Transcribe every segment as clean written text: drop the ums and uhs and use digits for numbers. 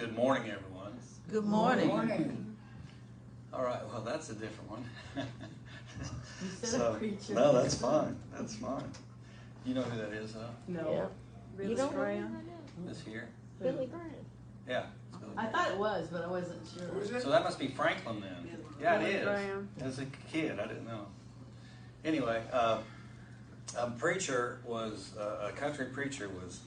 Good morning, everyone. Good morning. Good morning. All right, well, that's a different one. You said a preacher. No, that's fine. That's fine. You know who that is, huh? No. Yeah. Billy You don't know Graham? who that is? This here? Billy Graham. Yeah. It's Billy I Graham. thought it was, but I wasn't sure. So that must be Franklin then. Yeah, it Billy is. Graham. As a kid, I didn't know. Anyway, a preacher was, a country preacher was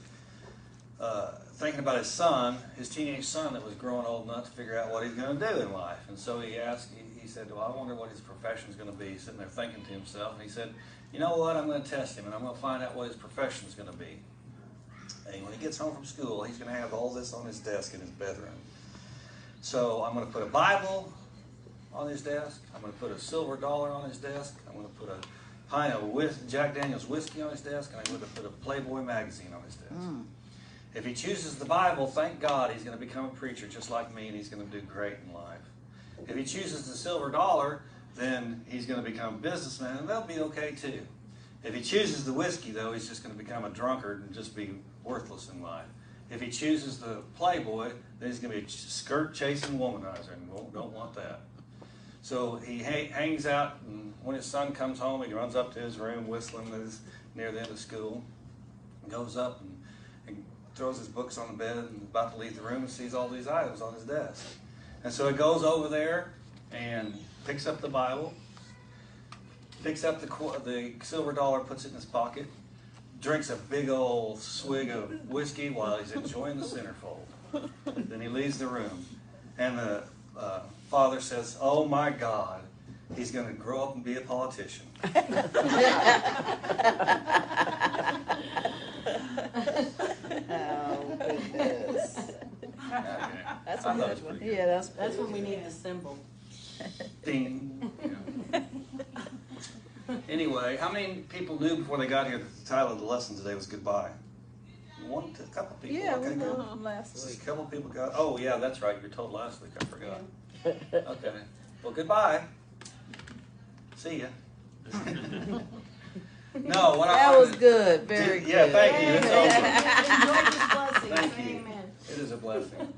thinking about his son, his teenage son that was growing old enough to figure out what he's going to do in life. And so he said, well, I wonder what his profession is going to be. He's sitting there thinking to himself, and he said, you know what, I'm going to test him, and I'm going to find out what his profession is going to be. And when he gets home from school, he's going to have all this on his desk in his bedroom. So I'm going to put a Bible on his desk. I'm going to put a silver dollar on his desk. I'm going to put a pint of Jack Daniel's whiskey on his desk, and I'm going to put a Playboy magazine on his desk. If he chooses the Bible, thank God he's going to become a preacher just like me, and he's going to do great in life. If he chooses the silver dollar, then he's going to become a businessman, and they'll be okay too. If he chooses the whiskey, though, he's just going to become a drunkard and just be worthless in life. If he chooses the Playboy, then he's going to be a skirt-chasing womanizer, and we don't want that. So he hangs out, and when his son comes home, he runs up to his room whistling near the end of school, goes up and throws his books on the bed and about to leave the room and sees all these items on his desk. And so he goes over there and picks up the Bible, picks up the silver dollar, puts it in his pocket, drinks a big old swig of whiskey while he's enjoying the centerfold. Then he leaves the room. And the father says, oh my God, he's going to grow up and be a politician. Oh, goodness. Okay. That's I a thought it was good one. pretty good. Yeah, That's when we need the symbol. Ding. Yeah. Anyway, how many people knew before they got here that the title of the lesson today was goodbye? A couple people. Yeah, okay, we good. know last Just week. a couple people got. Oh yeah, that's right. You were told last week. I forgot. Okay. Well, goodbye. See ya. No, what That I was good. Very good. Yeah, thank you. It's over. Enjoy this blessing. Thank you. Amen. It is a blessing.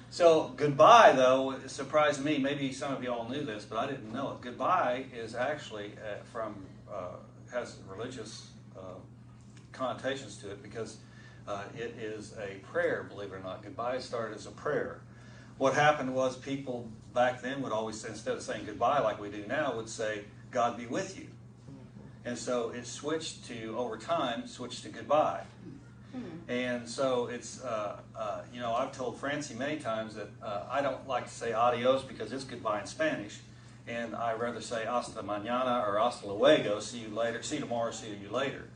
So goodbye, though, it surprised me. Maybe some of you all knew this, but I didn't know it. Goodbye is actually has religious connotations to it because it is a prayer, believe it or not. Goodbye started as a prayer. What happened was people back then would always say, instead of saying goodbye like we do now, would say, God be with you. And so it switched to, over time, switched to goodbye. And so it's, I've told Francie many times that I don't like to say adios because it's goodbye in Spanish. And I rather say hasta mañana or hasta luego, see you later, see you tomorrow, see you later.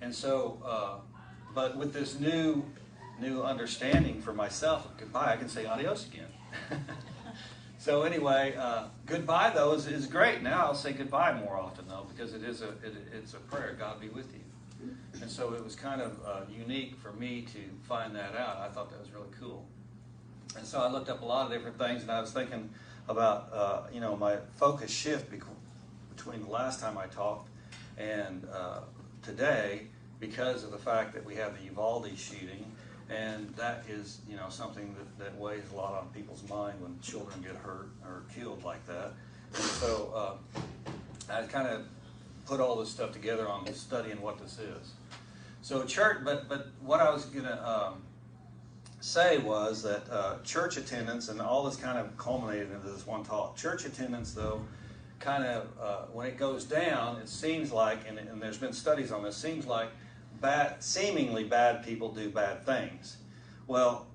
And so, but with this new understanding for myself of goodbye, I can say adios again. So anyway, goodbye though is great. Now I'll say goodbye more often though because it's a prayer. God be with you. And so it was kind of unique for me to find that out. I thought that was really cool. And so I looked up a lot of different things, and I was thinking about my focus shift between the last time I talked and today because of the fact that we have the Uvalde shooting. And that is, something that weighs a lot on people's mind when children get hurt or killed like that. And so I kind of put all this stuff together on studying what this is. So church, but what I was going to say was that church attendance, and all this kind of culminated into this one talk. Church attendance, though, kind of when it goes down, it seems like, and there's been studies on this, seems like seemingly bad people do bad things. Well,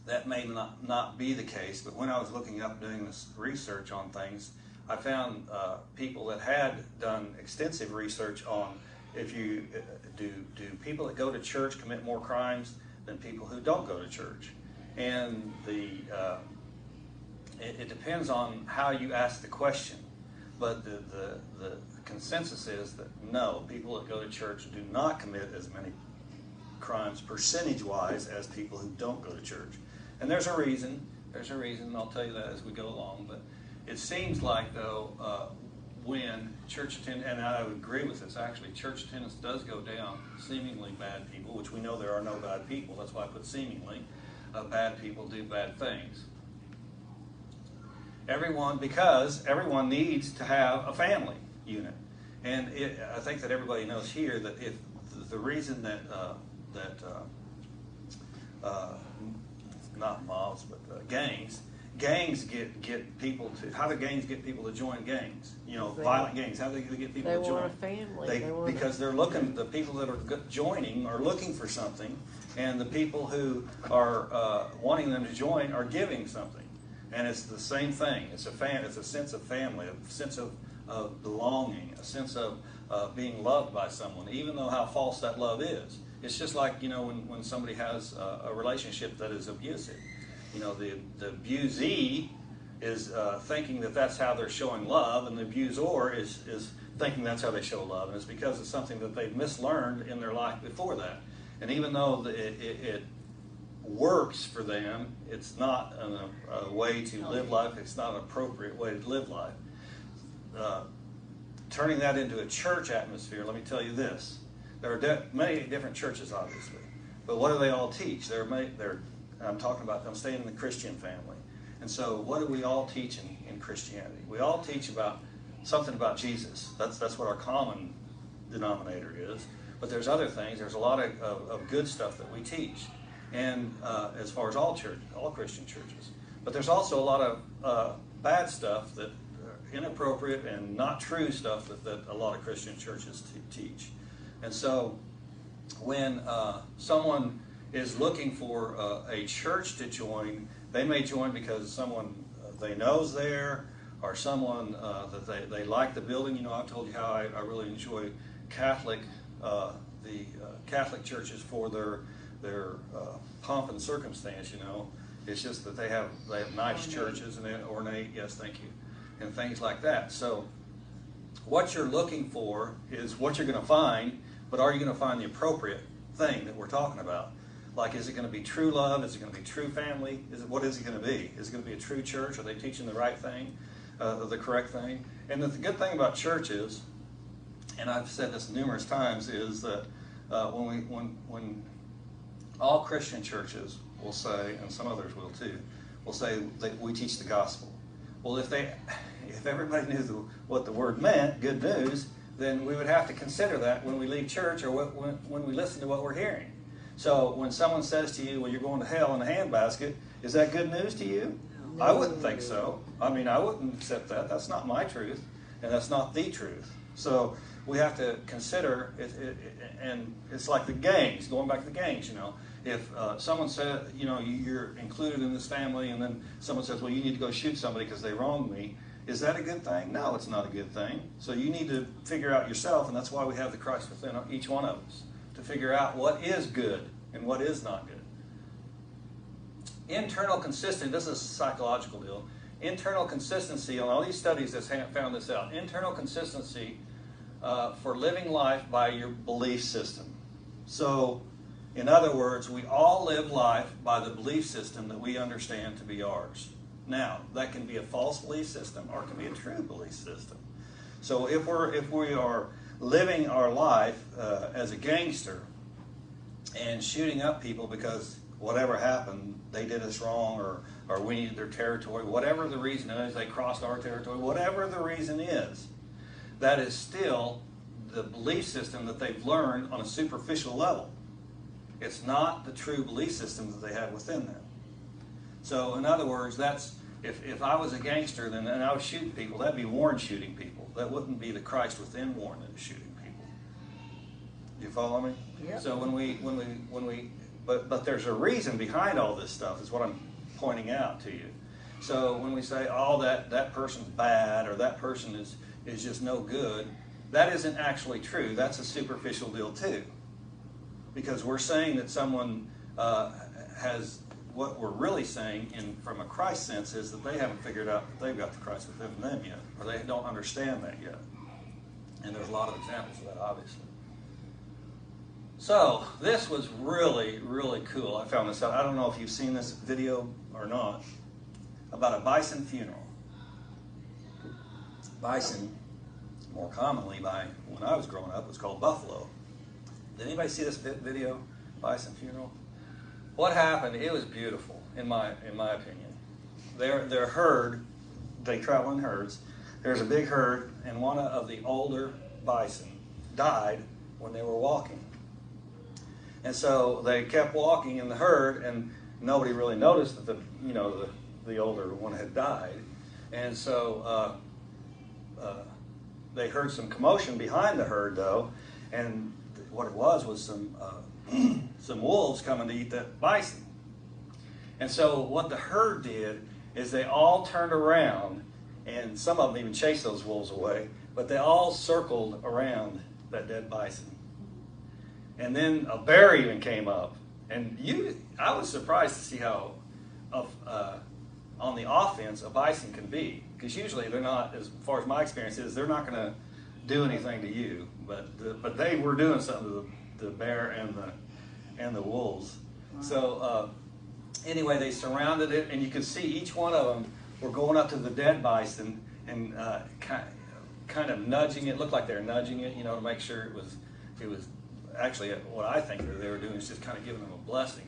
that may not be the case, but when I was looking up doing this research on things, I found people that had done extensive research on if you do people that go to church commit more crimes than people who don't go to church, and it depends on how you ask the question. But the consensus is that no, people that go to church do not commit as many crimes percentage-wise as people who don't go to church. And there's a reason. There's a reason, and I'll tell you that as we go along. But it seems like, though, when church attendance, and I would agree with this, actually, church attendance does go down, seemingly bad people, which we know there are no bad people. That's why I put seemingly. bad people do bad things. Because everyone needs to have a family unit. And I think that everybody knows here that if the reason that not mobs, but gangs get people to, how do gangs get people to join gangs? Violent gangs. How do they get people to join? They want a family. Because they're looking. The people that are joining are looking for something, and the people who are wanting them to join are giving something. And it's the same thing. It's a sense of family, a sense of belonging, a sense of being loved by someone, even though how false that love is. It's just like, when somebody has a relationship that is abusive. The abusee is thinking that that's how they're showing love, and the abuser is thinking that's how they show love. And it's because it's something that they've mislearned in their life before that. And even though it works for them, it's not a way to live life. It's not an appropriate way to live life. Turning that into a church atmosphere, let me tell you this. There are many different churches, obviously. But what do they all teach? I'm staying in the Christian family. And so what do we all teach in Christianity? We all teach about something about Jesus. That's what our common denominator is. But there's other things. There's a lot of good stuff that we teach. And as far as all Christian churches. But there's also a lot of bad stuff that inappropriate and not true stuff that a lot of Christian churches teach. And so when someone is looking for a church to join, they may join because someone they know is there, or someone that they like the building. I've told you how I really enjoy Catholic churches for their pomp and circumstance. It's just that they have nice churches and ornate. Yes, thank you. And things like that. So what you're looking for is what you're going to find, but are you going to find the appropriate thing that we're talking about? Like, is it going to be true love? Is it going to be true family? What is it going to be? Is it going to be a true church? Are they teaching the right thing, the correct thing? And the good thing about churches, and I've said this numerous times, is that when all Christian churches will say, and some others will too, will say that we teach the gospel. Well, if everybody knew what the word meant, good news, then we would have to consider that when we leave church or when we listen to what we're hearing. So when someone says to you, well, you're going to hell in a handbasket, is that good news to you? No. I wouldn't think so. I wouldn't accept that. That's not my truth, and that's not the truth. So we have to consider it, and it's like the gangs, going back to the gangs, If someone said, you're included in this family, and then someone says, well, you need to go shoot somebody because they wronged me, is that a good thing? No, it's not a good thing. So you need to figure out yourself, and that's why we have the Christ within each one of us, to figure out what is good and what is not good. Internal consistency, this is a psychological deal. Internal consistency, and all these studies have found this out, internal consistency for living life by your belief system. So, in other words, we all live life by the belief system that we understand to be ours. Now, that can be a false belief system or it can be a true belief system. So if we are living our life as a gangster and shooting up people because whatever happened, they did us wrong or we needed their territory, whatever the reason is, they crossed our territory, whatever the reason is, that is still the belief system that they've learned on a superficial level. It's not the true belief system that they have within them. So, in other words, that's if I was a gangster, then I was shooting people. That'd be Warren shooting people. That wouldn't be the Christ within Warren that is shooting people. You follow me? Yep. So but there's a reason behind all this stuff. Is what I'm pointing out to you. So when we say, oh, that person's bad or that person is just no good, that isn't actually true. That's a superficial deal too. Because we're saying that someone has, what we're really saying from a Christ sense is that they haven't figured out that they've got the Christ within them yet, or they don't understand that yet. And there's a lot of examples of that, obviously. So this was really, really cool. I found this out. I don't know if you've seen this video or not, about a bison funeral. Bison, more commonly when I was growing up, was called buffalo. Did anybody see this video, Bison Funeral? what happened, it was beautiful, in my opinion. Their herd, they travel in herds. There's a big herd, and one of the older bison died when they were walking. And so they kept walking in the herd, and nobody really noticed that the older one had died. And so they heard some commotion behind the herd, though, and what it was some wolves coming to eat that bison. And so what the herd did is they all turned around, and some of them even chased those wolves away, but they all circled around that dead bison. And then a bear even came up. And I was surprised to see how on the offense a bison can be. Because usually they're not, as far as my experience is, they're not going to do anything to you. But they were doing something to the bear and the wolves. Wow. So anyway, they surrounded it, and you could see each one of them were going up to the dead bison and kind of nudging it. Looked like they were nudging it, to make sure it was actually what I think they were doing is just kind of giving them a blessing.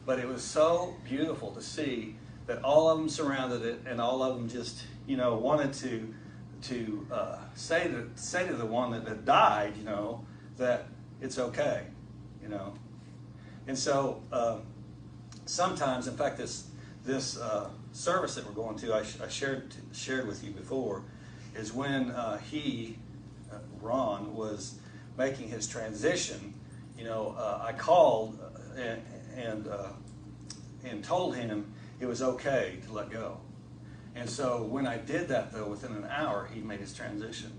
But it was so beautiful to see that all of them surrounded it, and all of them just wanted to say to the one that died, that it's okay, And so sometimes, in fact, this service that we're going to, I shared with you before, is when Ron was making his transition. I called and told him it was okay to let go. And so when I did that, though, within an hour, he made his transition.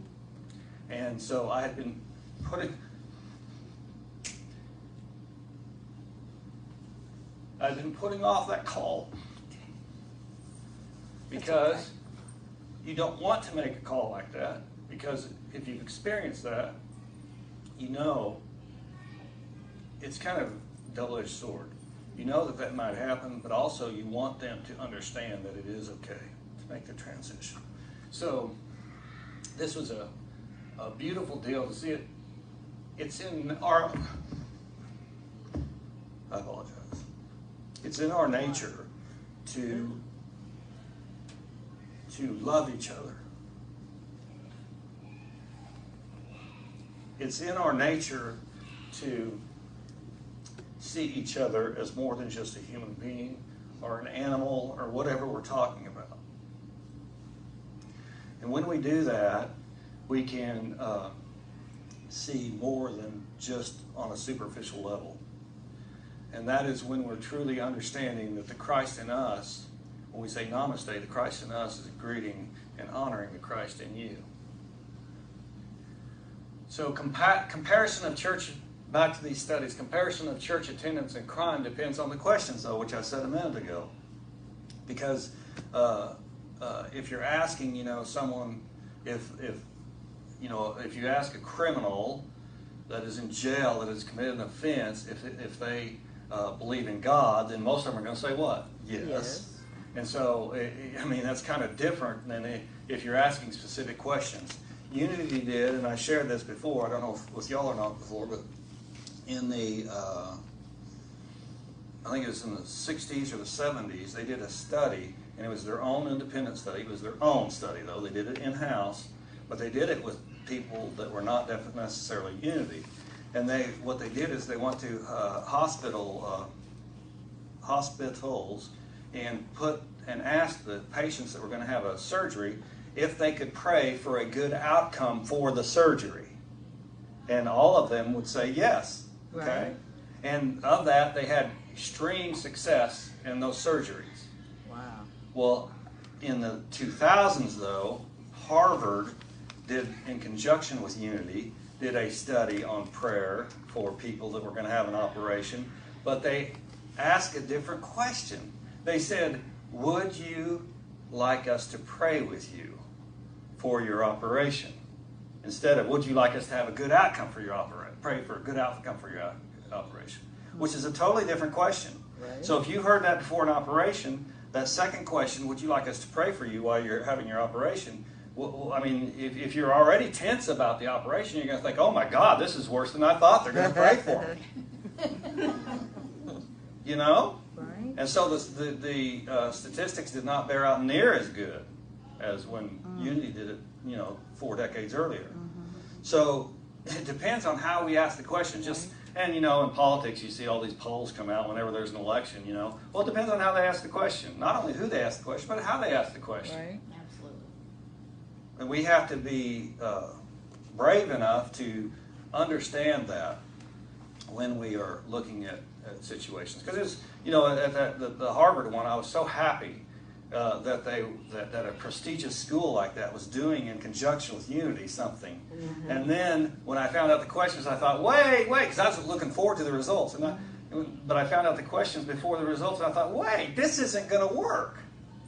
And so I had been putting off that call because you don't want to make a call like that, because if you've experienced that, it's kind of a double-edged sword. You know that might happen, but also you want them to understand that it is okay to make the transition. So this was a beautiful deal to see it. It's in our, I apologize. It's in our nature to love each other. It's in our nature to see each other as more than just a human being or an animal or whatever we're talking about. And when we do that, we can see more than just on a superficial level. And that is when we're truly understanding that the Christ in us, when we say namaste, the Christ in us is greeting and honoring the Christ in you. So comparison of church, back to these studies, comparison of church attendance and crime depends on the questions, though, which I said a minute ago. Because if you're asking, someone, if you ask a criminal that is in jail, that has committed an offense, if they believe in God, then most of them are going to say what? Yes. And so, that's kind of different than if you're asking specific questions. Unity did, and I shared this before, I don't know if with y'all or not before, but in the, I think it was in the 60s or the 70s, they did a study, and it was their own independent study. It was their own study, though. They did it in-house, but they did it with people that were not necessarily Unity. And what they did is they went to hospitals and asked the patients that were going to have a surgery if they could pray for a good outcome for the surgery. And all of them would say yes. Okay? Right. And of that, they had extreme success in those surgeries. Wow. Well, in the 2000s, though, Harvard did, in conjunction with Unity, did a study on prayer for people that were going to have an operation, but they asked a different question. They said, would you like us to pray with you for your operation? Instead of, would you like us to have a good outcome for your operation? Pray for a good outcome for your operation, which is a totally different question. Right. So if you heard that before an operation, that second question, would you like us to pray for you while you're having your operation? Well, if you're already tense about the operation, you're going to think, oh my God, this is worse than I thought. They're going to pray for me. you know? Right. And so the statistics did not bear out near as good as when unity did it, 4 decades earlier. So it depends on how we ask the question. And in politics, you see all these polls come out whenever there's an election, Well, it depends on how they ask the question. Not only who they ask the question, but how they ask the question. Right. Absolutely. And we have to be brave enough to understand that when we are looking at situations. Because at the Harvard one, I was so happy that a prestigious school like that was doing in conjunction with Unity something. Mm-hmm. And then when I found out the questions, I thought, wait, because I was looking forward to the results. But I found out the questions before the results, and I thought, wait, this isn't going to work.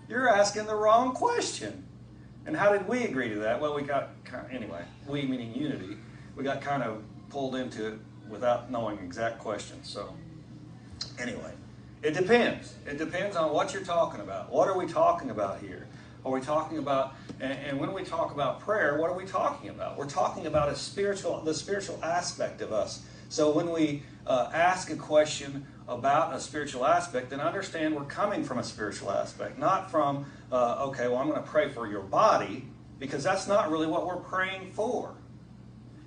You're asking the wrong question. And how did we agree to that? Well, we got, anyway, we meaning Unity, we got kind of pulled into it without knowing exact questions. So anyway, it depends. It depends on what you're talking about. What are we talking about here? Are we talking about, and when we talk about prayer, what are we talking about? We're talking about the spiritual aspect of us. So when we ask a question about a spiritual aspect, then understand we're coming from a spiritual aspect, not from, I'm going to pray for your body, because that's not really what we're praying for.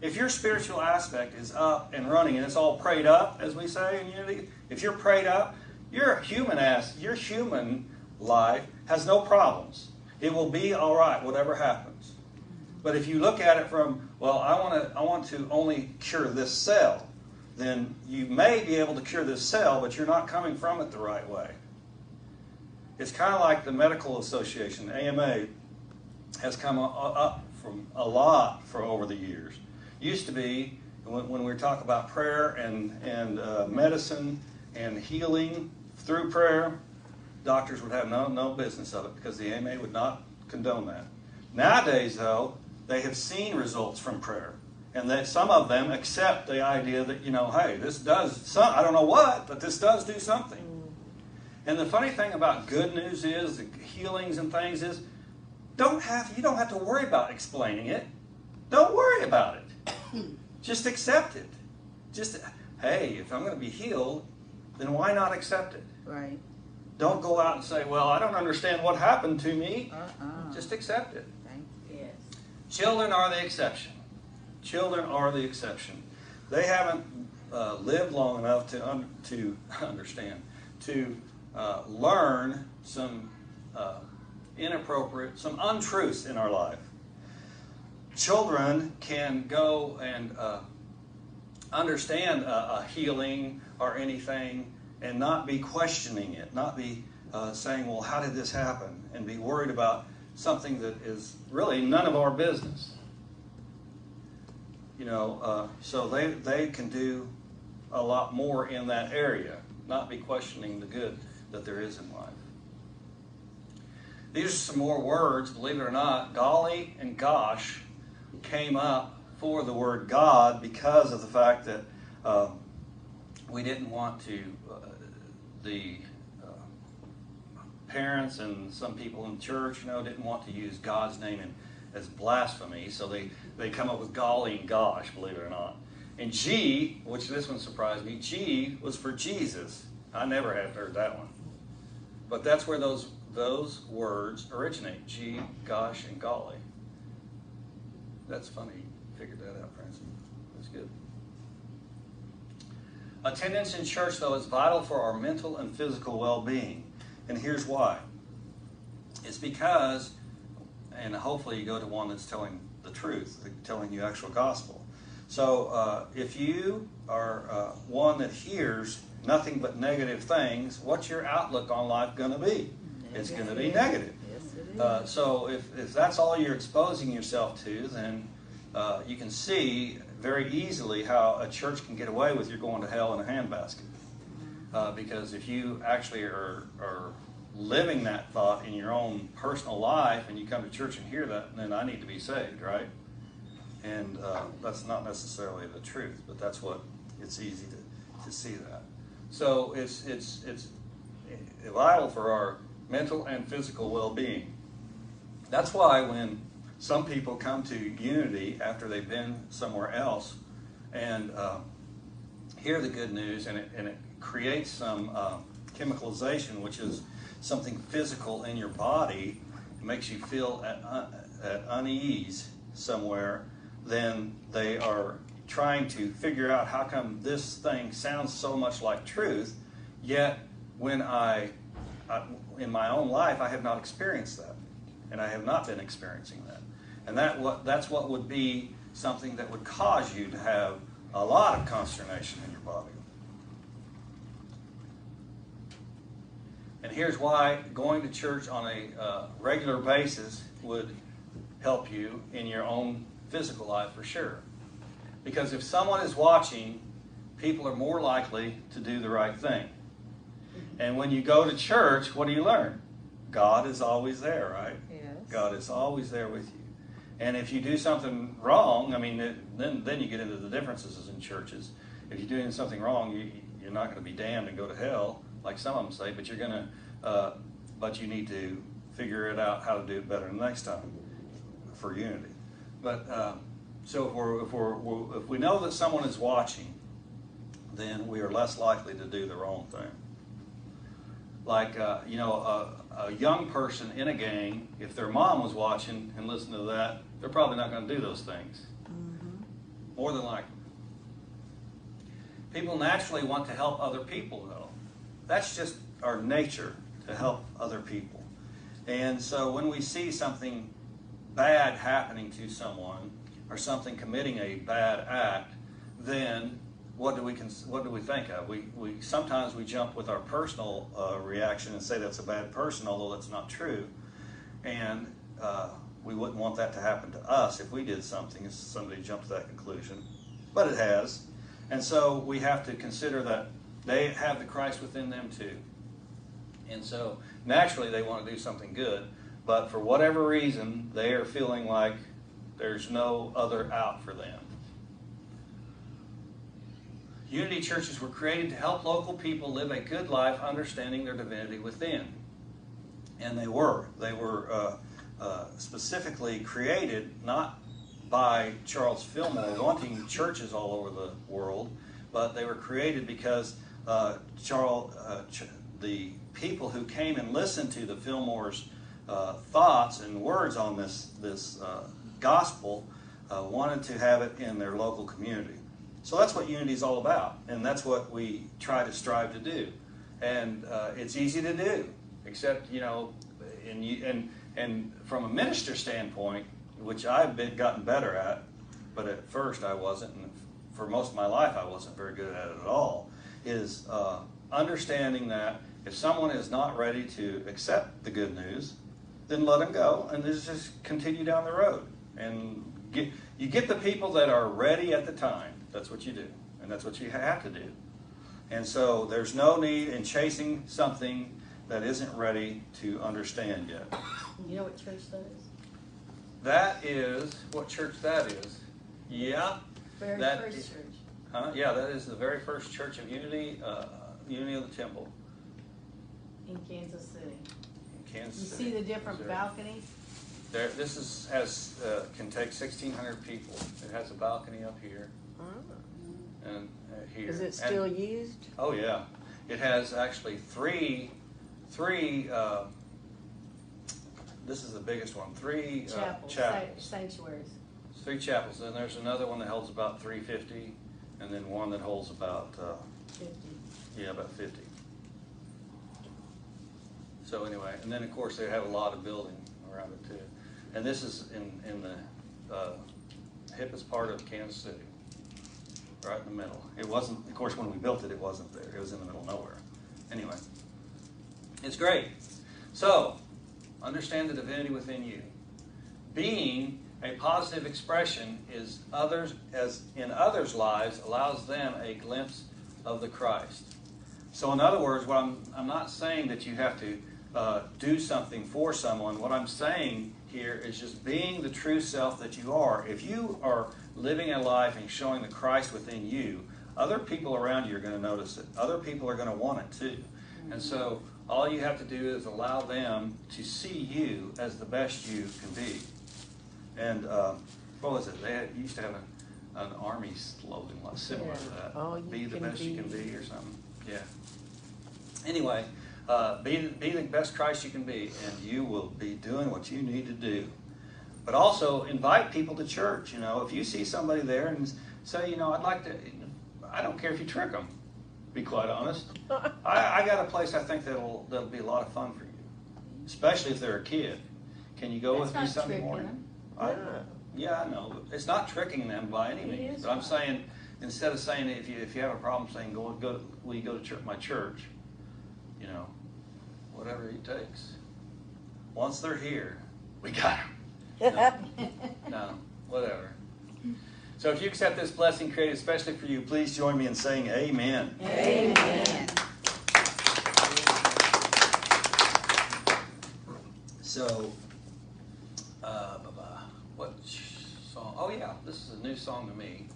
If your spiritual aspect is up and running and it's all prayed up, as we say in Unity, if you're prayed up, your human life has no problems. It will be all right, whatever happens. But if you look at it from, I want to only cure this cell, then you may be able to cure this cell, but you're not coming from it the right way. It's kind of like the Medical Association, AMA, has come up from a lot for over the years. Used to be, when we talk about prayer and medicine and healing through prayer, doctors would have no business of it because the AMA would not condone that. Nowadays, though, they have seen results from prayer. And that some of them accept the idea that, hey, this does I don't know what, but this does do something. And the funny thing about good news is, the healings and things is, you don't have to worry about explaining it. Don't worry about it. Just accept it. Hey, if I'm going to be healed, then why not accept it? Right. Don't go out and say, I don't understand what happened to me. Just accept it. yes. Children are the exception. Children are the exception. They haven't lived long enough to understand, to learn some some untruths in our life. Children can go and understand a healing or anything and not be questioning it, not be saying, how did this happen? And be worried about something that is really none of our business. So they can do a lot more in that area, not be questioning the good that there is in life. These are some more words, believe it or not. Golly and gosh came up for the word God because of the fact that we didn't want to, the parents and some people in church, didn't want to use God's name as blasphemy, so they come up with golly and gosh, believe it or not. And G, which this one surprised me, G was for Jesus. I never had heard that one. But that's where those words originate, G, gosh, and golly. That's funny. You figured that out, Francis. That's good. Attendance in church, though, is vital for our mental and physical well-being. And here's why. It's because, and hopefully you go to one that's telling the truth, telling you actual gospel. So if you are one that hears nothing but negative things, what's your outlook on life going to be? It's going to be negative. Yes, it is. So if that's all you're exposing yourself to, then you can see very easily how a church can get away with you're going to hell in a handbasket. Because if you actually are living that thought in your own personal life and you come to church and hear that, then I need to be saved, right? And that's not necessarily the truth, but that's what it's easy to see that. So it's vital for our mental and physical well-being. That's why when some people come to Unity after they've been somewhere else and hear the good news and it creates some chemicalization, which is something physical in your body. It makes you feel at unease somewhere. Then they are trying to figure out how come this thing sounds so much like truth, yet when in my own life, I have not experienced that. And I have not been experiencing that. And that's what would be something that would cause you to have a lot of consternation in your body. And here's why going to church on a regular basis would help you in your own physical life for sure. Because if someone is watching, people are more likely to do the right thing. And when you go to church, what do you learn? God is always there, right? Yes. God is always there with you. And if you do something wrong, I mean, then you get into the differences in churches. If you're doing something wrong, you're not going to be damned and go to hell, like some of them say, but but you need to figure it out how to do it better the next time for unity. But so if we know that someone is watching, then we are less likely to do the wrong thing. Like a young person in a gang, if their mom was watching and listening to that, they're probably not going to do those things. Mm-hmm. More than likely. People naturally want to help other people, though. That's just our nature, to help other people. And so when we see something bad happening to someone, or something committing a bad act, then what do we think of? We sometimes we jump with our personal reaction and say that's a bad person, although that's not true. And we wouldn't want that to happen to us if we did something, if somebody jumped to that conclusion. But it has. And so we have to consider that they have the Christ within them too. And so naturally they want to do something good, but for whatever reason, they are feeling like there's no other out for them. Unity churches were created to help local people live a good life, understanding their divinity within. And they were. They were specifically created not by Charles Fillmore wanting churches all over the world, but they were created because the people who came and listened to the Fillmore's thoughts and words on this gospel wanted to have it in their local community. So that's what unity is all about, and that's what we try to strive to do. And it's easy to do, except and from a minister standpoint, which I've gotten better at, but at first I wasn't, and for most of my life I wasn't very good at it at all, is understanding that if someone is not ready to accept the good news, then let them go and just continue down the road. And you get the people that are ready at the time. That's what you do, and that's what you have to do. And so there's no need in chasing something that isn't ready to understand yet. You know what church that is? That is what church that is. Yeah. Very first church. Huh? Yeah, that is the very first Church of Unity, Unity of the Temple. In Kansas City. In Kansas You City, see the different Missouri. balconies? This can take 1,600 people. It has a balcony up here and here. Is it still used? Oh yeah, it has actually three. This is the biggest one. Three chapels. Sanctuaries. 3 chapels. Then there's another one that holds about 350, and then one that holds about 50. Yeah, about 50. So anyway, and then of course they have a lot of building around it too. And this is in the hippest part of Kansas City, right in the middle. It wasn't, of course, when we built it, it wasn't there. It was in the middle of nowhere. Anyway, it's great. So, understand the divinity within you. Being a positive expression is in others' lives allows them a glimpse of the Christ. So in other words, I'm not saying that you have to do something for someone. What I'm saying here is just being the true self that you are. If you are living a life and showing the Christ within you, other people around you are going to notice it. Other people are going to want it too. And so all you have to do is allow them to see you as the best you can be. And what was it? They used to have an army slogan similar to that. Oh, be the best you can be or something. Yeah. Anyway, be the best Christ you can be, and you will be doing what you need to do. But also invite people to church. You know, if you see somebody there and say, you know, I'd like to. I don't care if you trick them. To be quite honest, I got a place I think that'll be a lot of fun for you, especially if they're a kid. Can you go with me Sunday morning? Yeah, I know. It's not tricking them by any means. But I'm saying, instead of saying if you have a problem, saying will you go to church, my church? You know, whatever it takes. Once they're here, we got them. No, whatever. So if you accept this blessing created especially for you, please join me in saying amen. Amen. So, what song? Oh yeah, this is a new song to me.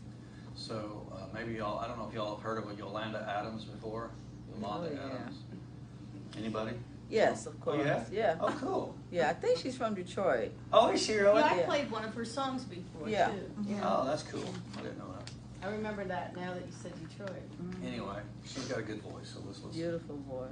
So maybe y'all, I don't know if y'all have heard of Yolanda Adams before. Yolanda Adams. Anybody? Yes, of course. Oh, you have? Yeah. Oh, cool. Yeah, I think she's from Detroit. Oh, is she really? Yeah, I Yeah. played one of her songs before, Yeah. too. Yeah. Oh, that's cool. I didn't know that. I remember that now that you said Detroit. Anyway, she's got a good voice, so let's listen. Beautiful voice.